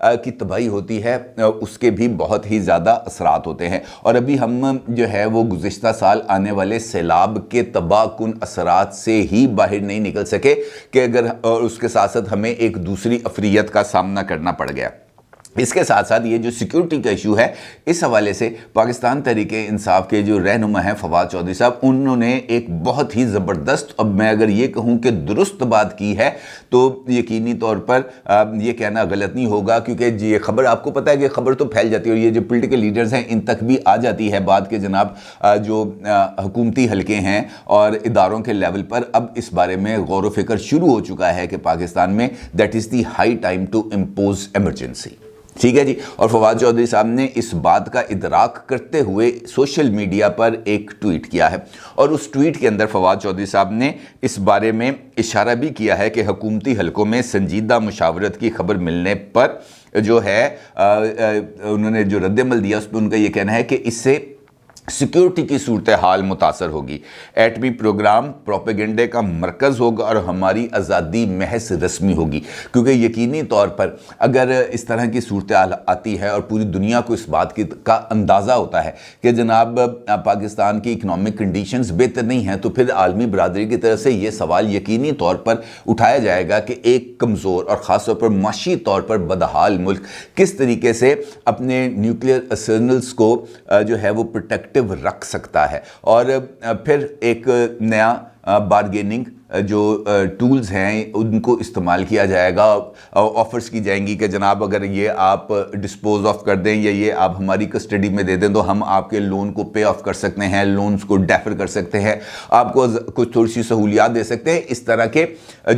کی تباہی ہوتی ہے اس کے بھی بہت ہی زیادہ اثرات ہوتے ہیں، اور ابھی ہم جو ہے وہ گزشتہ سال آنے والے سیلاب کے تباہ کن اثرات سے ہی باہر نہیں نکل سکے کہ اگر اور اس کے ساتھ ساتھ ہمیں ایک دوسری افریت کا سامنا کرنا پڑ گیا۔ اس کے ساتھ ساتھ یہ جو سیکیورٹی کا ایشو ہے، اس حوالے سے پاکستان تحریک انصاف کے جو رہنما ہیں فواد چودھری صاحب، انہوں نے ایک بہت ہی زبردست، اب میں اگر یہ کہوں کہ درست بات کی ہے تو یقینی طور پر یہ کہنا غلط نہیں ہوگا، کیونکہ یہ خبر آپ کو پتہ ہے کہ خبر تو پھیل جاتی ہے اور یہ جو پولیٹیکل لیڈرز ہیں ان تک بھی آ جاتی ہے بات کہ جناب جو حکومتی حلقے ہیں اور اداروں کے لیول پر اب اس بارے میں غور و فکر شروع ہو چکا ہے کہ پاکستان میں that is the high time to impose emergency. ٹھیک ہے جی، اور فواد چودھری صاحب نے اس بات کا ادراک کرتے ہوئے سوشل میڈیا پر ایک ٹویٹ کیا ہے، اور اس ٹویٹ کے اندر فواد چودھری صاحب نے اس بارے میں اشارہ بھی کیا ہے کہ حکومتی حلقوں میں سنجیدہ مشاورت کی خبر ملنے پر جو ہے انہوں نے جو رد عمل دیا اس پہ ان کا یہ کہنا ہے کہ اس سے سیکیورٹی کی صورتحال متاثر ہوگی، ایٹمی پروگرام پروپیگنڈے کا مرکز ہوگا اور ہماری آزادی محض رسمی ہوگی، کیونکہ یقینی طور پر اگر اس طرح کی صورتحال آتی ہے اور پوری دنیا کو اس بات کا اندازہ ہوتا ہے کہ جناب پاکستان کی اکنامک کنڈیشنز بہتر نہیں ہیں، تو پھر عالمی برادری کی طرف سے یہ سوال یقینی طور پر اٹھایا جائے گا کہ ایک کمزور اور خاص طور پر معاشی طور پر بدحال ملک کس طریقے سے اپنے نیوکلیئر ارسنلز کو جو ہے وہ پروٹیکٹیو رکھ سکتا ہے، اور پھر ایک نیا بارگیننگ جو ٹولز ہیں ان کو استعمال کیا جائے گا، آفرز کی جائیں گی کہ جناب اگر یہ آپ ڈسپوز آف کر دیں یا یہ آپ ہماری کسٹڈی میں دے دیں تو ہم آپ کے لون کو پے آف کر سکتے ہیں، لونز کو ڈیفر کر سکتے ہیں، آپ کو کچھ تھوڑی سی سہولیات دے سکتے ہیں۔ اس طرح کے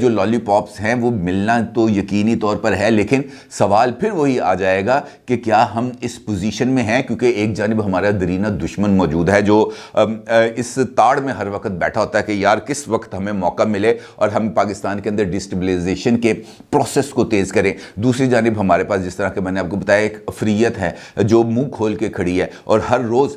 جو لالی پاپس ہیں وہ ملنا تو یقینی طور پر ہے، لیکن سوال پھر وہی آ جائے گا کہ کیا ہم اس پوزیشن میں ہیں، کیونکہ ایک جانب ہمارا درینہ دشمن موجود ہے جو اس تاڑ میں ہر وقت بیٹھا ہوتا ہے کہ یار کس وقت ہمیں موقع ملے اور ہم پاکستان کے اندر ڈیسٹیبلائزیشن کے پروسیس کو تیز کریں۔ دوسری جانب ہمارے پاس جس طرح کہ میں نے آپ کو بتایا ایک افریت ہے جو منہ کھول کے کھڑی ہے اور ہر روز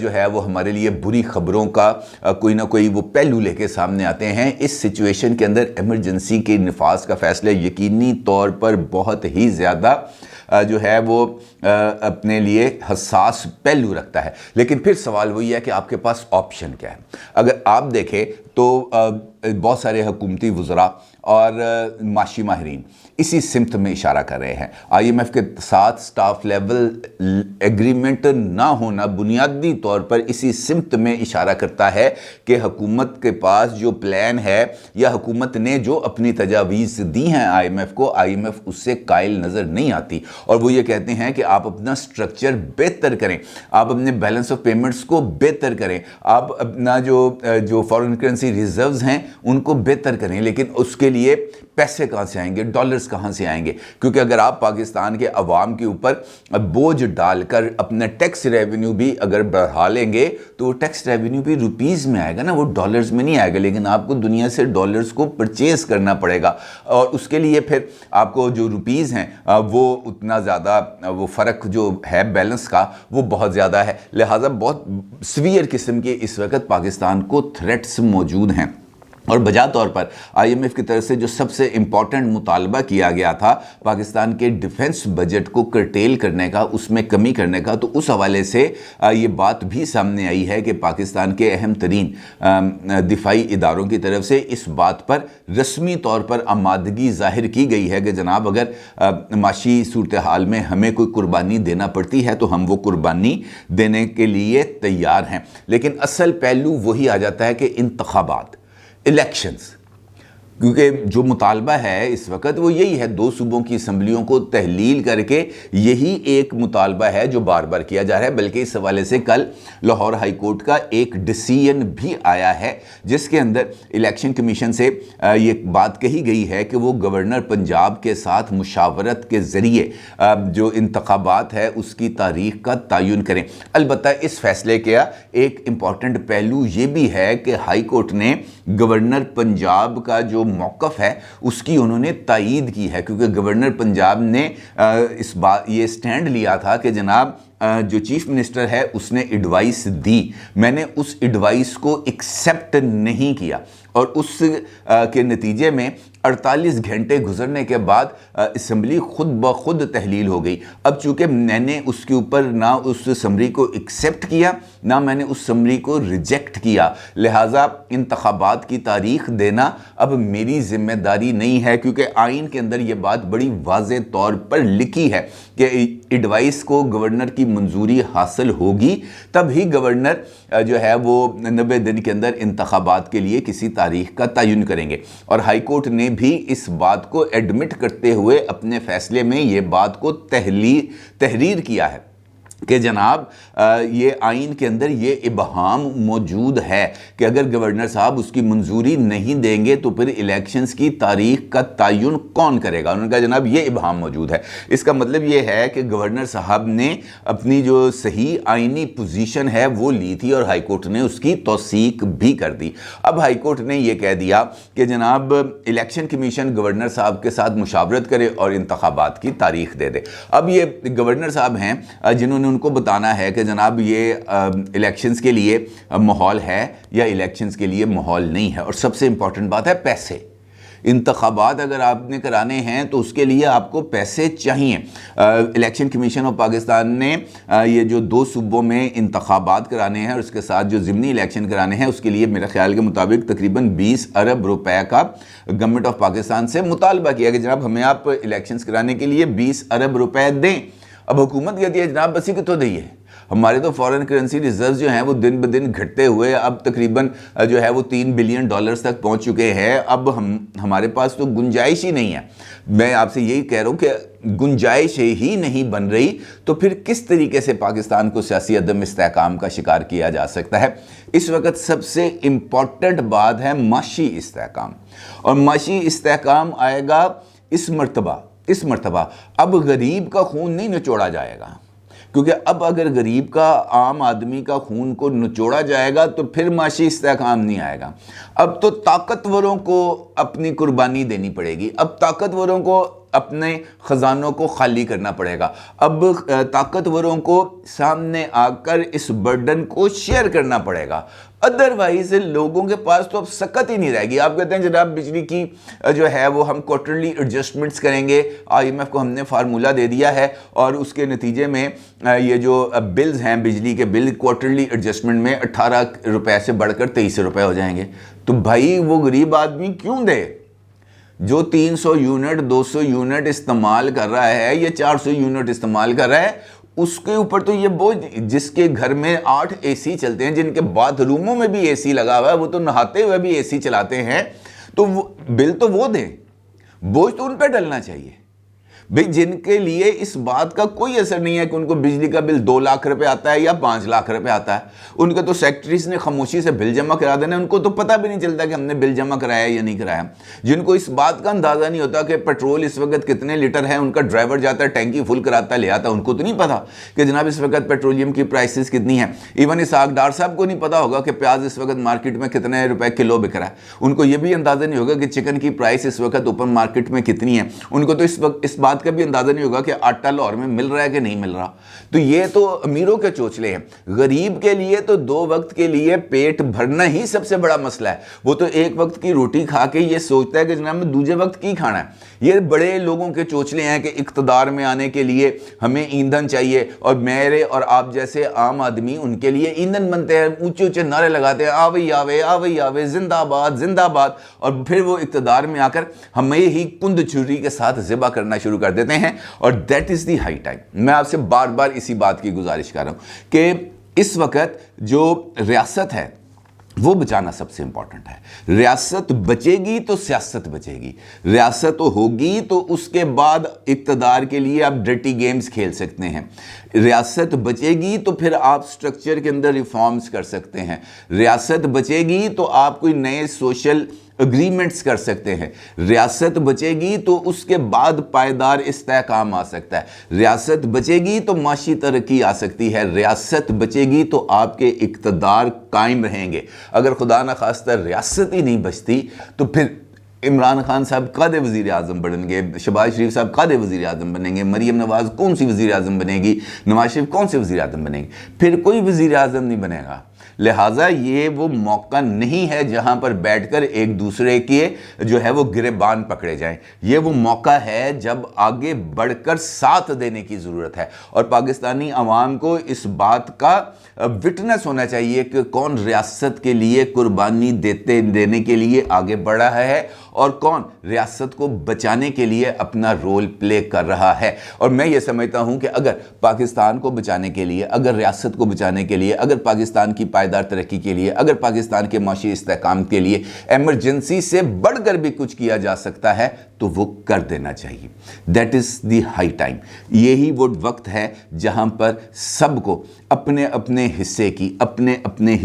جو ہے وہ ہمارے لیے بری خبروں کا کوئی نہ کوئی وہ پہلو لے کے سامنے آتے ہیں۔ اس سچویشن کے اندر ایمرجنسی کے نفاذ کا فیصلہ یقینی طور پر بہت ہی زیادہ جو ہے وہ اپنے لیے حساس پہلو رکھتا ہے، لیکن پھر سوال وہی ہے کہ آپ کے پاس آپشن کیا ہے۔ اگر آپ دیکھیں تو بہت سارے حکومتی وزراء اور معاشی ماہرین اسی سمت میں اشارہ کر رہے ہیں۔ آئی ایم ایف کے ساتھ سٹاف لیول ایگریمنٹ نہ ہونا بنیادی طور پر اسی سمت میں اشارہ کرتا ہے کہ حکومت کے پاس جو پلان ہے یا حکومت نے جو اپنی تجاویز دی ہیں آئی ایم ایف کو، آئی ایم ایف اس سے قائل نظر نہیں آتی، اور وہ یہ کہتے ہیں کہ آپ اپنا سٹرکچر بہتر کریں، آپ اپنے بیلنس آف پیمنٹس کو بہتر کریں، آپ اپنا جو فارن کرنسی ریزروز ہیں ان کو بہتر کریں، لیکن اس کے لیے پیسے کہاں سے آئیں گے، ڈالرز کہاں سے آئیں گے؟ کیونکہ اگر آپ پاکستان کے عوام کے اوپر بوجھ ڈال کر اپنا ٹیکس ریونیو بھی اگر بڑھا لیں گے تو وہ ٹیکس ریونیو بھی روپیز میں آئے گا نا، وہ ڈالرز میں نہیں آئے گا، لیکن آپ کو دنیا سے ڈالرز کو پرچیز کرنا پڑے گا، اور اس کے لیے پھر آپ کو جو روپیز ہیں وہ اتنا زیادہ وہ فرق جو ہے بیلنس کا وہ بہت زیادہ ہے، لہٰذا بہت سویئر قسم کے اس وقت پاکستان کو تھریٹس موجود ہیں۔ اور بجا طور پر آئی ایم ایف کی طرف سے جو سب سے امپورٹنٹ مطالبہ کیا گیا تھا پاکستان کے ڈیفنس بجٹ کو کرٹیل کرنے کا، اس میں کمی کرنے کا، تو اس حوالے سے یہ بات بھی سامنے آئی ہے کہ پاکستان کے اہم ترین دفاعی اداروں کی طرف سے اس بات پر رسمی طور پر آمادگی ظاہر کی گئی ہے کہ جناب اگر معاشی صورتحال میں ہمیں کوئی قربانی دینا پڑتی ہے تو ہم وہ قربانی دینے کے لیے تیار ہیں، لیکن اصل پہلو وہی آ جاتا ہے کہ انتخابات، الیکشنز، کیونکہ جو مطالبہ ہے اس وقت وہ یہی ہے، دو صوبوں کی اسمبلیوں کو تحلیل کر کے یہی ایک مطالبہ ہے جو بار بار کیا جا رہا ہے، بلکہ اس حوالے سے کل لاہور ہائی کورٹ کا ایک ڈیسیژن بھی آیا ہے جس کے اندر الیکشن کمیشن سے یہ بات کہی گئی ہے کہ وہ گورنر پنجاب کے ساتھ مشاورت کے ذریعے جو انتخابات ہے اس کی تاریخ کا تعین کریں۔ البتہ اس فیصلے کا ایک امپورٹنٹ پہلو یہ بھی ہے کہ ہائی کورٹ نے گورنر پنجاب کا جو موقف ہے اس کی انہوں نے تائید کی ہے، کیونکہ گورنر پنجاب نے یہ سٹینڈ لیا تھا کہ جناب جو چیف منسٹر ہے اس نے ایڈوائس دی، میں نے اس ایڈوائس کو ایکسیپٹ نہیں کیا، اور اس کے نتیجے میں 48 گھنٹے گزرنے کے بعد اسمبلی خود بخود تحلیل ہو گئی۔ اب چونکہ میں نے اس کے اوپر نہ اس اسمبلی کو ایکسیپٹ کیا نہ میں نے اس اسمبلی کو ریجیکٹ کیا، لہٰذا انتخابات کی تاریخ دینا اب میری ذمہ داری نہیں ہے، کیونکہ آئین کے اندر یہ بات بڑی واضح طور پر لکھی ہے کہ ایڈوائس کو گورنر کی منظوری حاصل ہوگی تب ہی گورنر جو ہے وہ 90 دن کے اندر انتخابات کے لیے کسی تاریخ کا تعین کریں گے۔ اور ہائی کورٹ نے بھی اس بات کو ایڈمٹ کرتے ہوئے اپنے فیصلے میں یہ بات کو تحریر کیا ہے کہ جناب یہ آئین کے اندر یہ ابہام موجود ہے کہ اگر گورنر صاحب اس کی منظوری نہیں دیں گے تو پھر الیکشنز کی تاریخ کا تعین کون کرے گا۔ انہوں نے کہا جناب یہ ابہام موجود ہے، اس کا مطلب یہ ہے کہ گورنر صاحب نے اپنی جو صحیح آئینی پوزیشن ہے وہ لی تھی اور ہائی کورٹ نے اس کی توثیق بھی کر دی۔ اب ہائی کورٹ نے یہ کہہ دیا کہ جناب الیکشن کمیشن گورنر صاحب کے ساتھ مشاورت کرے اور انتخابات کی تاریخ دے دے۔ اب یہ گورنر صاحب ہیں جنہوں نے ان کو بتانا ہے کہ جناب یہ الیکشنز کے لیے ماحول ہے یا الیکشنز کے لیے ماحول نہیں ہے۔ اور سب سے امپورٹنٹ بات ہے پیسے۔ انتخابات اگر آپ نے کرانے ہیں تو اس کے لیے آپ کو پیسے چاہیے۔ الیکشن کمیشن آف پاکستان نے یہ جو 2 صوبوں میں انتخابات کرانے ہیں اور اس کے ساتھ جو ضمنی الیکشن کرانے ہیں اس کے لیے میرے خیال کے مطابق تقریباً 20 ارب روپے کا گورنمنٹ آف پاکستان سے مطالبہ کیا کہ جناب ہمیں آپ الیکشنز کرانے کے لیے 20 ارب روپے دیں۔ اب حکومت کہتی ہے جناب بس ہی کتوں دئیے، ہمارے تو فورن کرنسی ریزروز جو ہیں وہ دن بدن گھٹتے ہوئے اب تقریباً جو ہے وہ $3 بلین تک پہنچ چکے ہیں۔ اب ہمارے پاس تو گنجائش ہی نہیں ہے۔ میں آپ سے یہی کہہ رہا ہوں کہ گنجائش ہی نہیں بن رہی تو پھر کس طریقے سے پاکستان کو سیاسی عدم استحکام کا شکار کیا جا سکتا ہے۔ اس وقت سب سے امپورٹنٹ بات ہے معاشی استحکام، اور معاشی استحکام آئے گا اس مرتبہ اب غریب کا خون نہیں نچوڑا جائے گا، کیونکہ اب اگر غریب کا عام آدمی کا خون کو نچوڑا جائے گا تو پھر معاشی استحکام نہیں آئے گا۔ اب تو طاقتوروں کو اپنی قربانی دینی پڑے گی، اب طاقتوروں کو اپنے خزانوں کو خالی کرنا پڑے گا، اب طاقتوروں کو سامنے آ کر اس برڈن کو شیئر کرنا پڑے گا، ادروائز لوگوں کے پاس تو اب سکت ہی نہیں رہے گی۔ آپ کہتے ہیں جناب بجلی کی جو ہے وہ ہم کوارٹرلی ایڈجسٹمنٹس کریں گے، IMF کو ہم نے فارمولہ دے دیا ہے اور اس کے نتیجے میں یہ جو بلز ہیں بجلی کے بل کوارٹرلی ایڈجسٹمنٹ میں 18 روپے سے بڑھ کر 23 روپے ہو جائیں گے۔ تو بھائی وہ غریب آدمی کیوں دے جو 300 یونٹ 200 یونٹ استعمال کر رہا ہے یا 400 یونٹ استعمال کر رہا ہے، اس کے اوپر تو یہ بوجھ، جس کے گھر میں 8 AC چلتے ہیں، جن کے باتھ روموں میں بھی AC لگا ہوا ہے، وہ تو نہاتے ہوئے بھی AC چلاتے ہیں، تو بل تو وہ دیں، بوجھ تو ان پہ ڈلنا چاہیے۔ بھئی جن کے لیے اس بات کا کوئی اثر نہیں ہے کہ ان کو بجلی کا بل 2 لاکھ روپے آتا ہے یا 5 لاکھ روپے آتا ہے، ان کے تو سیکٹریز نے خاموشی سے بل جمع کرا دینا، ان کو تو پتہ بھی نہیں چلتا کہ ہم نے بل جمع کرایا یا نہیں کرایا۔ جن کو اس بات کا اندازہ نہیں ہوتا کہ پیٹرول اس وقت کتنے لیٹر ہے، ان کا ڈرائیور جاتا ہے ٹینکی فل کراتا لے آتا، ان کو تو نہیں پتا کہ جناب اس وقت پیٹرولیم کی پرائسز کتنی ہیں۔ ایون اسحاق ڈار صاحب کو نہیں پتا ہوگا کہ پیاز اس وقت مارکیٹ میں کتنے روپے کلو بک رہا ہے، ان کو یہ بھی اندازہ نہیں ہوگا کہ چکن کی پرائس اس وقت اوپن مارکیٹ میں کتنی ہے، ان کو تو اس بات کا بھی اندازہ نہیں ہوگا کہ آٹا لاہور میں مل رہا ہے کہ نہیں مل رہا۔ تو یہ تو امیروں کے چوچلے ہیں، غریب کے لیے تو 2 وقت کے لیے پیٹ بھرنا ہی سب سے بڑا مسئلہ ہے۔ وہ تو 1 وقت کی روٹی کھا کے یہ سوچتا ہے کہ جناب میں دوسرے وقت کی کھانا ہے۔ یہ بڑے لوگوں کے چوچلے ہیں کہ اقتدار میں آنے کے لیے ہمیں ایندھن چاہیے، اور میرے اور آپ جیسے عام آدمی ان کے لیے ایندھن بنتے ہیں، اونچے اونچے نعرے لگاتے ہیں، آوے آوے آوے آوے زندہ باد زندہ باد، اور پھر وہ اقتدار میں آ کر ہمیں ہی کند چھری کے ساتھ ذبح کرنا شروع کر دیتے ہیں، اور that is the high time. میں آپ سے بار بار اسی بات کی گزارش کر رہا ہوں کہ اس وقت جو ریاست ہے وہ بچانا سب سے امپورٹنٹ ہے۔ ریاست بچے گی تو سیاست بچے گی، ریاست ہوگی تو اس کے بعد اقتدار کے لیے آپ ڈرٹی گیمز کھیل سکتے ہیں، ریاست بچے گی تو پھر آپ سٹرکچر کے اندر ریفارمز کر سکتے ہیں، ریاست بچے گی تو آپ کوئی نئے سوشل اگریمنٹس کر سکتے ہیں، ریاست بچے گی تو اس کے بعد پائیدار استحکام آ سکتا ہے، ریاست بچے گی تو معاشی ترقی آ سکتی ہے، ریاست بچے گی تو آپ کے اقتدار قائم رہیں گے۔ اگر خدا نخواستہ ریاست ہی نہیں بچتی تو پھر عمران خان صاحب قائد وزیر اعظم بنیں گے، شہباز شریف صاحب قائد وزیر اعظم بنیں گے، مریم نواز کون سی وزیر اعظم بنے گی، نواز شریف کون سے وزیر اعظم بنیں گے، پھر کوئی وزیر اعظم نہیں بنے گا۔ لہٰذا یہ وہ موقع نہیں ہے جہاں پر بیٹھ کر ایک دوسرے کے جو ہے وہ گریبان پکڑے جائیں. یہ وہ موقع ہے جب آگے بڑھ کر ساتھ دینے کی ضرورت ہے, اور پاکستانی عوام کو اس بات کا وٹنس ہونا چاہیے کہ کون ریاست کے لیے قربانی دینے کے لیے آگے بڑھ رہا ہے اور کون ریاست کو بچانے کے لیے اپنا رول پلے کر رہا ہے. اور میں یہ سمجھتا ہوں کہ اگر پاکستان کو بچانے کے لیے, اگر ریاست کو بچانے کے لیے, اگر پاکستان کی پائیدار ترقی کے لیے, اگر پاکستان کے معاشی استحکام کے لیے ایمرجنسی سے بڑھ کر بھی کچھ کیا جا سکتا ہے تو وہ کر دینا چاہیے. That is the high time. یہی وہ وقت ہے جہاں پر سب کو اپنے اپنے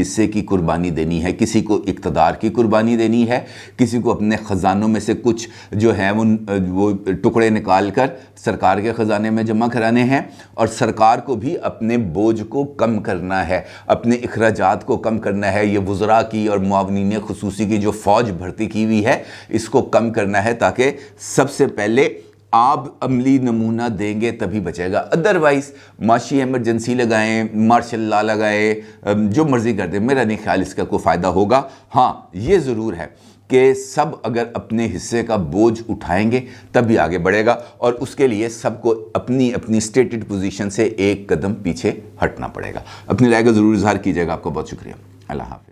حصے کی قربانی دینی ہے. کسی کو اقتدار کی قربانی دینی ہے, کسی کو اپنے خزانوں میں سے کچھ جو ہے وہ ٹکڑے نکال کر سرکار کے خزانے میں جمع کرانے ہیں, اور سرکار کو بھی اپنے بوجھ کو کم کرنا ہے, اپنے اخراجات کو کم کرنا ہے. یہ وزراء کی اور معاونین خصوصی کی جو فوج بھرتی کی ہوئی ہے اس کو کم کرنا ہے, تاکہ سب سے پہلے آپ عملی نمونہ دیں گے تبھی بچے گا. ادروائز معاشی ایمرجنسی لگائیں, مارشل لا لگائیں, جو مرضی کر دیں, میرا نہیں خیال اس کا کوئی فائدہ ہوگا. ہاں یہ ضرور ہے کہ سب اگر اپنے حصے کا بوجھ اٹھائیں گے تب بھی آگے بڑھے گا, اور اس کے لیے سب کو اپنی سٹیٹڈ پوزیشن سے ایک قدم پیچھے ہٹنا پڑے گا. اپنی رائے کا ضرور اظہار کیجیے گا. آپ کو بہت شکریہ. اللہ حافظ.